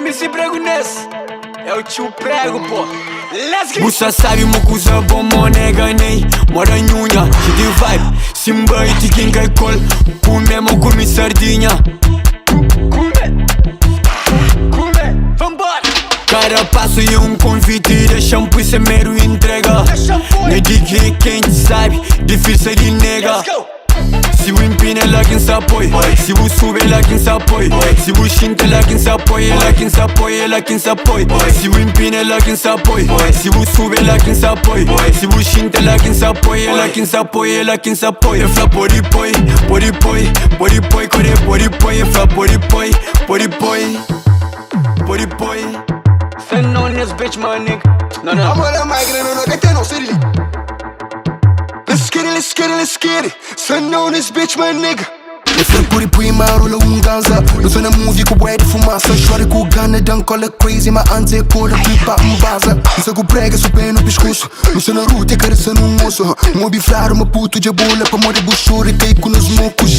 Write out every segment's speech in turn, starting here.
MC Pregonês. É o tio Prego, pô. Let's get. Busa sabe uma coisa boa, nega nem mora nhunha. Que de vibe, simba e tiquim cai col. Comemos come sardinha. Come, vambora. Cara passo e convite. Deixa isso é mero entrega. Me diga quem te sabe, difícil de nega. Let's go. Se o empina lá quem se apoia, se o sube lá quem se apoia, se o xinta lá quem se apoia, lá quem se apoia, lá quem se apoia. Se o empina lá quem se apoia, se o sube lá quem se apoia, se o xinta lá quem se apoia, lá quem se apoia, lá quem se apoia. Fla pori poi, pori poi, pori poi, core pori poi, fla pori poi, pori poi, pori poi. Send on this bitch, my nigga. No, no. I'm on that mic and no, that no city. Let's get it, let's get it, let's get it. Send on this bitch, my nigga. Eu fui por aí, marola ganza. Eu sou na movie com bué de fumaça. Chore com gana, dan cola crazy. Mas antes é cor, pipa, baza. Isso com prega, super no pescoço. Não sei na ruta, careça no moço. Um biflar, uma puta de bola. Pra morrer buchura e cai com nos mocos.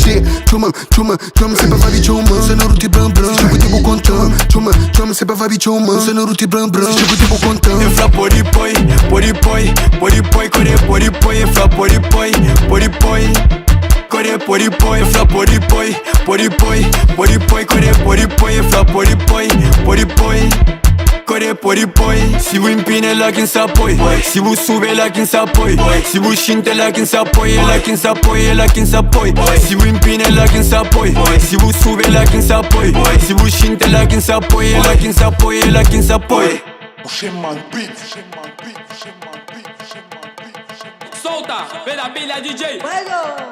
Chuma, chuma, chuma, sempre vai vir chuma. Não sei na ruta, bram, bram. Jogo tipo contão. Chuma, chuma, sempre vai vir chuma. Não sei na ruta, bram, bram. Jogo tipo contão. Eu fla pori poi, pori poi, pori poi, core pori poi. Eu fla pori poi, pori poi. Core pori poi, fla pori poi, pori poi, pori poi, core pori poi, fla pori poi, pori poi, core pori poi. Se o empina lá quem se apoia, se o sube lá quem se apoia, se o xinta lá quem se apoia, lá quem se apoia, lá quem se apoia. Se o empina lá quem se apoia, se o sube lá quem se apoia, se o xinta lá quem se apoia, lá quem se apoia, lá quem se apoia. Solta, pela pilha DJ. Fuego!